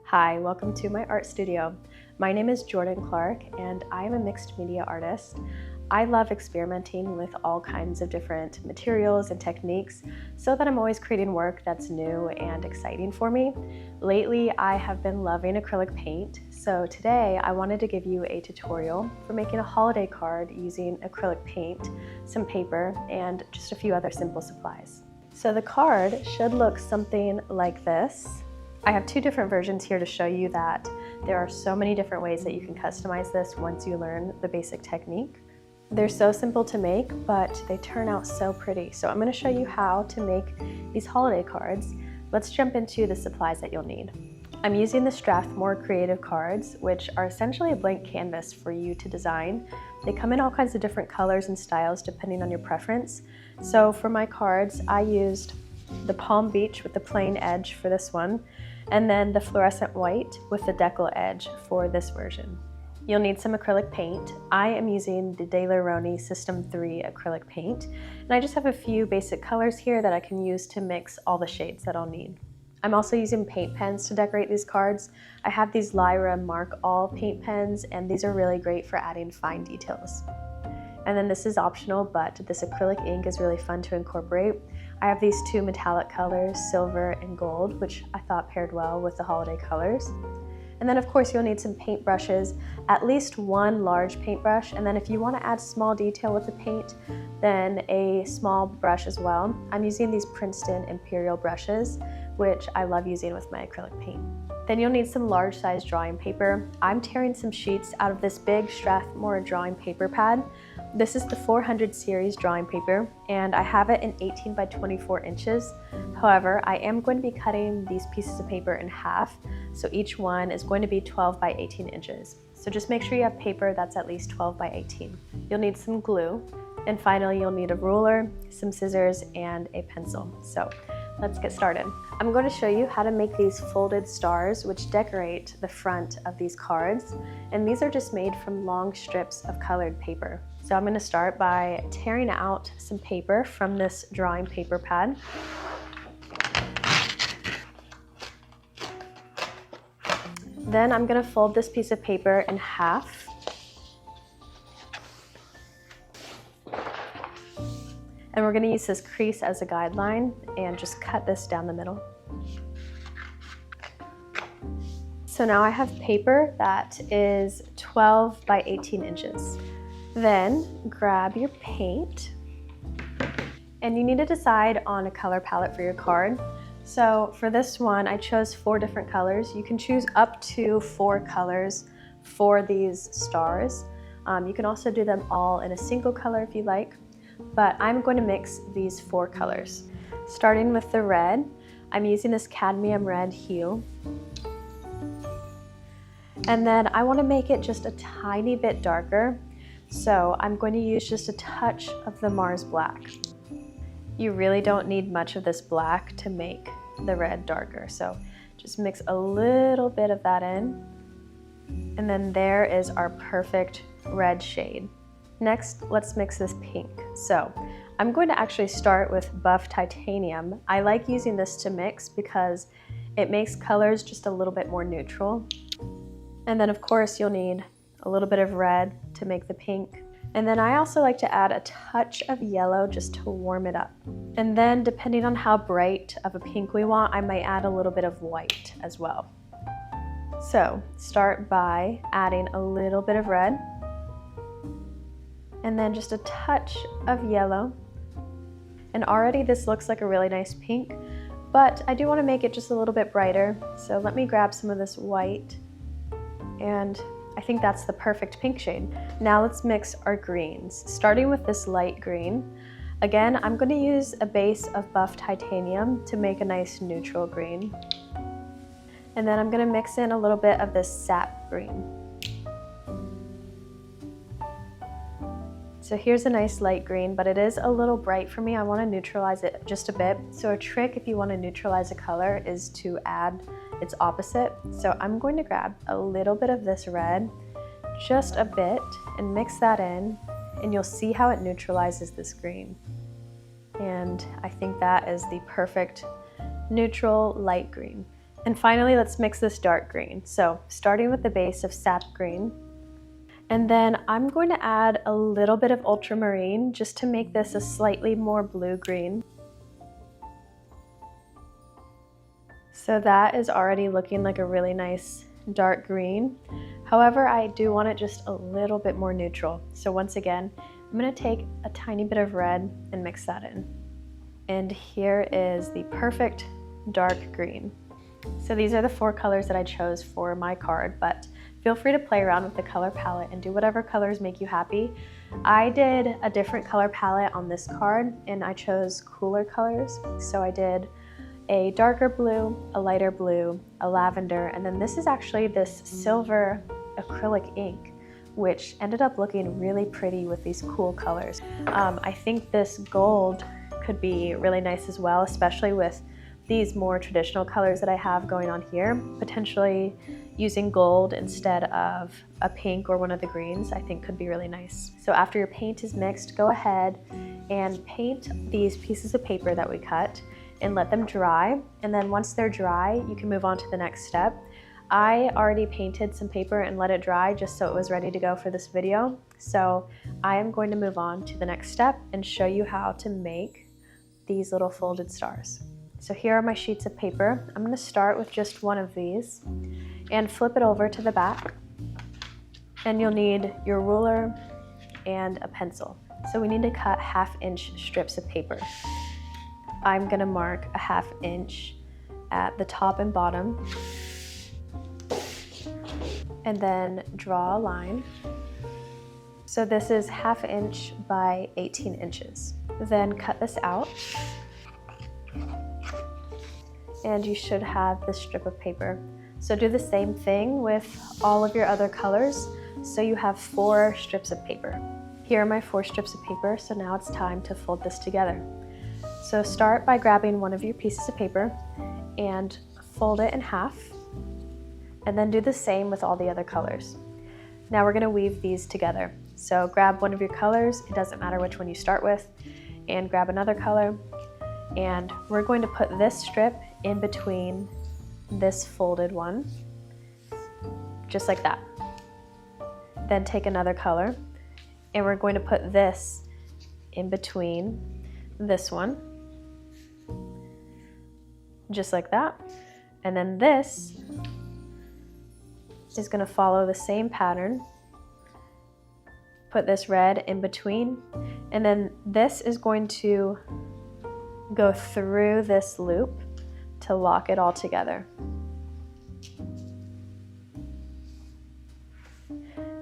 Hi, welcome to my art studio. My name is Jordan Clark and I am a mixed media artist. I love experimenting with all kinds of different materials and techniques so that I'm always creating work that's new and exciting for me. Lately, I have been loving acrylic paint, so today I wanted to give you a tutorial for making a holiday card using acrylic paint, some paper, and just a few other simple supplies. So the card should look something like this. I have two different versions here to show you that there are so many different ways that you can customize this once you learn the basic technique. They're so simple to make, but they turn out so pretty. So I'm going to show you how to make these holiday cards. Let's jump into the supplies that you'll need. I'm using the Strathmore creative cards, which are essentially a blank canvas for you to design. They come in all kinds of different colors and styles depending on your preference. So for my cards, I used the Palm Beach with the plain edge for this one, and then the Fluorescent White with the decal edge for this version. You'll need some acrylic paint. I am using the Daler-Rowney System 3 acrylic paint, and I just have a few basic colors here that I can use to mix all the shades that I'll need. I'm also using paint pens to decorate these cards. I have these Lyra Mark All paint pens, and these are really great for adding fine details. And then this is optional, but this acrylic ink is really fun to incorporate. I have these two metallic colors, silver and gold, which I thought paired well with the holiday colors. And then of course you'll need some paint brushes, at least one large paintbrush, and then if you want to add small detail with the paint, then a small brush as well. I'm using these Princeton Imperial brushes, which I love using with my acrylic paint. Then you'll need some large size drawing paper. I'm tearing some sheets out of this big Strathmore drawing paper pad. This is the 400 series drawing paper, and I have it in 18 by 24 inches. However, I am going to be cutting these pieces of paper in half, so each one is going to be 12 by 18 inches. So just make sure you have paper that's at least 12 by 18. You'll need some glue, and finally you'll need a ruler, some scissors, and a pencil. So let's get started. I'm going to show you how to make these folded stars which decorate the front of these cards, and these are just made from long strips of colored paper. So I'm going to start by tearing out some paper from this drawing paper pad. Then I'm going to fold this piece of paper in half. And we're going to use this crease as a guideline and just cut this down the middle. So now I have paper that is 12 by 18 inches. Then grab your paint, and you need to decide on a color palette for your card. So for this one, I chose 4 different colors. You can choose up to 4 colors for these stars. You can also do them all in a single color if you like, but I'm going to mix these 4 colors. Starting with the red, I'm using this Cadmium Red Hue. And then I want to make it just a tiny bit darker. So I'm going to use just a touch of the Mars Black. You really don't need much of this black to make the red darker. So just mix a little bit of that in. And then there is our perfect red shade. Next, let's mix this pink. So I'm going to actually start with buff titanium. I like using this to mix because it makes colors just a little bit more neutral. And then of course you'll need a little bit of red to make the pink. And then I also like to add a touch of yellow just to warm it up. And then depending on how bright of a pink we want, I might add a little bit of white as well. So start by adding a little bit of red, and then just a touch of yellow. And already this looks like a really nice pink, but I do want to make it just a little bit brighter. So let me grab some of this white, and I think that's the perfect pink shade. Now let's mix our greens, starting with this light green. Again, I'm going to use a base of buff titanium to make a nice neutral green. And then I'm going to mix in a little bit of this Sap Green. So here's a nice light green, but it is a little bright for me. I want to neutralize it just a bit. So a trick if you want to neutralize a color is to add its opposite. So I'm going to grab a little bit of this red, just a bit, and mix that in, and you'll see how it neutralizes this green. And I think that is the perfect neutral light green. And finally, let's mix this dark green. So starting with the base of Sap Green. And then I'm going to add a little bit of Ultramarine just to make this a slightly more blue-green. So that is already looking like a really nice dark green. However, I do want it just a little bit more neutral. So once again, I'm going to take a tiny bit of red and mix that in. And here is the perfect dark green. So these are the 4 colors that I chose for my card, but feel free to play around with the color palette and do whatever colors make you happy. I did a different color palette on this card and I chose cooler colors. So I did a darker blue, a lighter blue, a lavender, and then this is actually this silver acrylic ink, which ended up looking really pretty with these cool colors. I think this gold could be really nice as well, especially with these more traditional colors that I have going on here. Potentially using gold instead of a pink or one of the greens I think could be really nice. So after your paint is mixed, go ahead and paint these pieces of paper that we cut and let them dry. And then once they're dry, you can move on to the next step. I already painted some paper and let it dry just so it was ready to go for this video. So I am going to move on to the next step and show you how to make these little folded stars. So here are my sheets of paper. I'm going to start with just one of these and flip it over to the back. And you'll need your ruler and a pencil. So we need to cut 1/2 inch strips of paper. I'm going to mark a 1/2 inch at the top and bottom. And then draw a line. So this is 1/2 inch by 18 inches. Then cut this out. And you should have this strip of paper. So do the same thing with all of your other colors. So you have 4 strips of paper. Here are my 4 strips of paper, so now it's time to fold this together. So start by grabbing one of your pieces of paper and fold it in half, and then do the same with all the other colors. Now we're gonna weave these together. So grab one of your colors, it doesn't matter which one you start with, and grab another color, and we're going to put this strip in between this folded one, just like that. Then take another color, and we're going to put this in between this one, just like that. And then this is going to follow the same pattern. Put this red in between, and then this is going to go through this loop to lock it all together.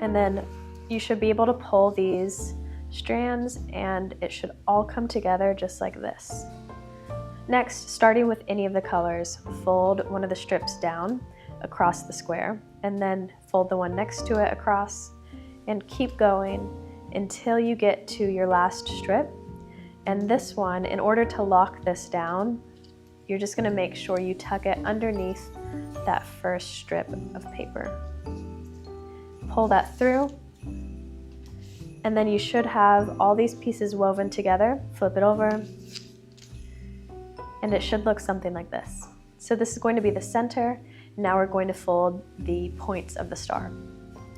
And then you should be able to pull these strands and it should all come together just like this. Next, starting with any of the colors, fold one of the strips down across the square and then fold the one next to it across and keep going until you get to your last strip. And this one, in order to lock this down, you're just going to make sure you tuck it underneath that first strip of paper. Pull that through, and then you should have all these pieces woven together. Flip it over, and it should look something like this. So this is going to be the center. Now we're going to fold the points of the star.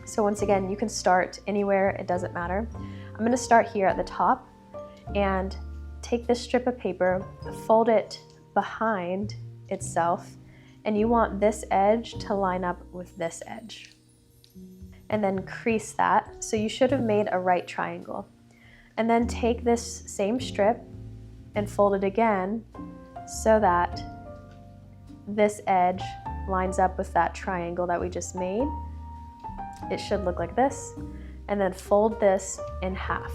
So once again, you can start anywhere, it doesn't matter. I'm going to start here at the top and take this strip of paper, fold it behind itself, and you want this edge to line up with this edge. And then crease that, so you should have made a right triangle. And then take this same strip and fold it again so that this edge lines up with that triangle that we just made. It should look like this, and then fold this in half.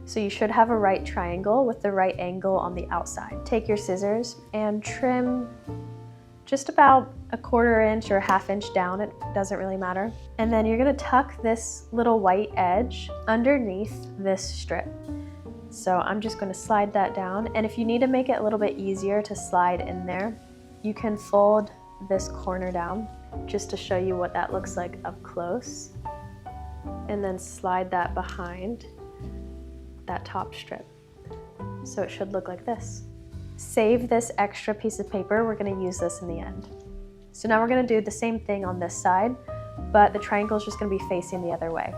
So you should have a right triangle with the right angle on the outside. Take your scissors and trim just about a 1/4 inch or a 1/2 inch down, it doesn't really matter. And then you're gonna tuck this little white edge underneath this strip. So I'm just gonna slide that down, and if you need to make it a little bit easier to slide in there, you can fold this corner down just to show you what that looks like up close, and then slide that behind that top strip. So it should look like this. Save this extra piece of paper, we're gonna use this in the end. So now we're gonna do the same thing on this side, but the triangle is just gonna be facing the other way.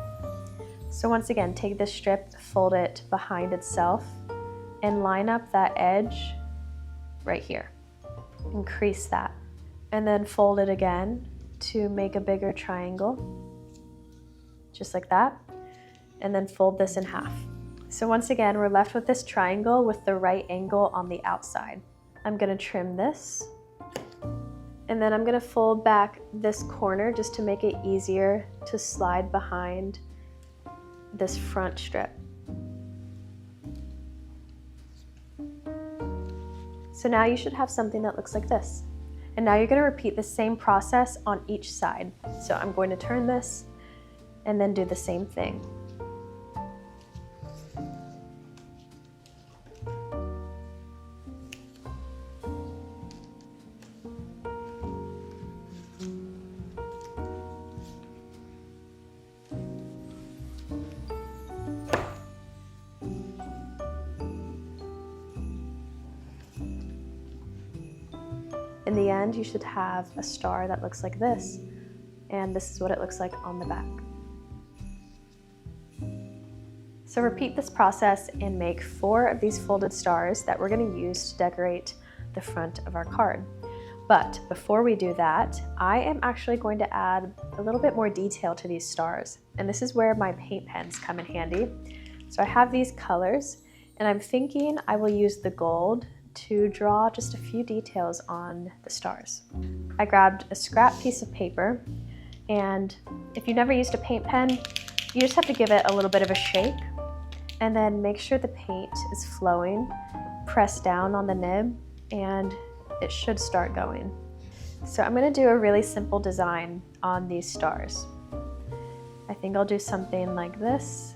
So once again, take this strip, fold it behind itself, and line up that edge right here. Increase that. And then fold it again to make a bigger triangle, just like that. And then fold this in half. So once again, we're left with this triangle with the right angle on the outside. I'm gonna trim this, and then I'm gonna fold back this corner just to make it easier to slide behind this front strip. So now you should have something that looks like this. And now you're gonna repeat the same process on each side. So I'm going to turn this and then do the same thing. In the end, you should have a star that looks like this, and this is what it looks like on the back. So repeat this process and make 4 of these folded stars that we're going to use to decorate the front of our card. But before we do that, I am actually going to add a little bit more detail to these stars, and this is where my paint pens come in handy. So I have these colors, and I'm thinking I will use the gold to draw just a few details on the stars. I grabbed a scrap piece of paper, and if you've never used a paint pen, you just have to give it a little bit of a shake, and then make sure the paint is flowing. Press down on the nib, and it should start going. So I'm gonna do a really simple design on these stars. I think I'll do something like this.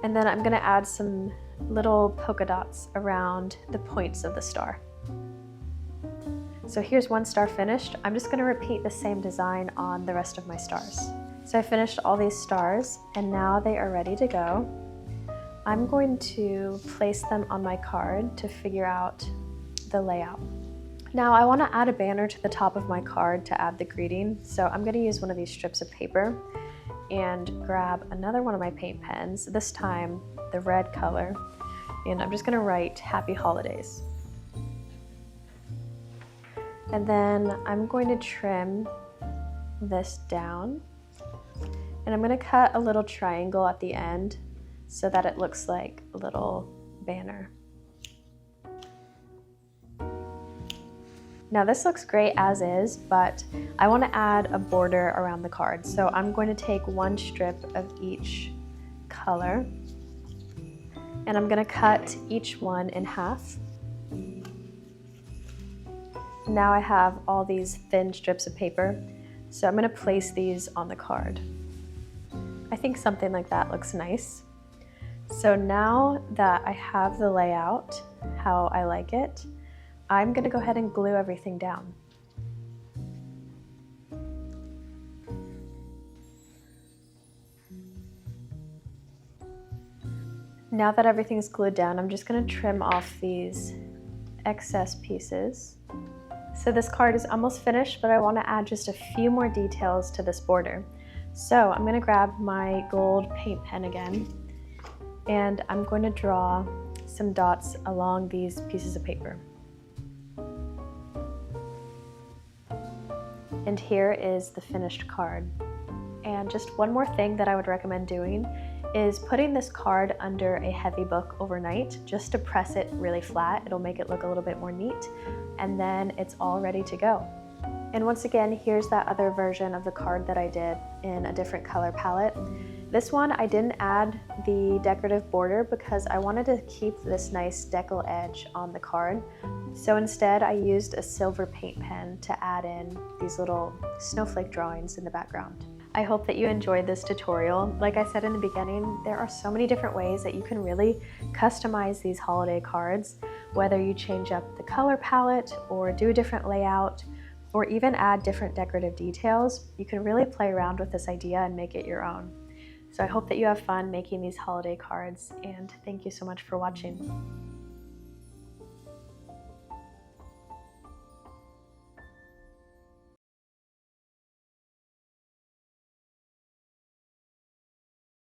And then I'm gonna add some little polka dots around the points of the star. So here's one star finished. I'm just gonna repeat the same design on the rest of my stars. So I finished all these stars, and now they are ready to go. I'm going to place them on my card to figure out the layout. Now I wanna add a banner to the top of my card to add the greeting. So I'm gonna use one of these strips of paper and grab another one of my paint pens, this time the red color, and I'm just gonna write Happy Holidays. And then I'm going to trim this down, and I'm gonna cut a little triangle at the end so that it looks like a little banner. Now this looks great as is, but I want to add a border around the card. So I'm going to take one strip of each color, and I'm going to cut each one in half. Now I have all these thin strips of paper, so I'm going to place these on the card. I think something like that looks nice. So now that I have the layout how I like it, I'm going to go ahead and glue everything down. Now that everything's glued down, I'm just going to trim off these excess pieces. So this card is almost finished, but I want to add just a few more details to this border. So I'm going to grab my gold paint pen again, and I'm going to draw some dots along these pieces of paper. And here is the finished card. And just one more thing that I would recommend doing is putting this card under a heavy book overnight just to press it really flat. It'll make it look a little bit more neat, and then it's all ready to go. And once again, here's that other version of the card that I did in a different color palette. This one I didn't add the decorative border because I wanted to keep this nice decal edge on the card. So instead I used a silver paint pen to add in these little snowflake drawings in the background. I hope that you enjoyed this tutorial. Like I said in the beginning, there are so many different ways that you can really customize these holiday cards, whether you change up the color palette or do a different layout, or even add different decorative details. You can really play around with this idea and make it your own. So I hope that you have fun making these holiday cards, and thank you so much for watching.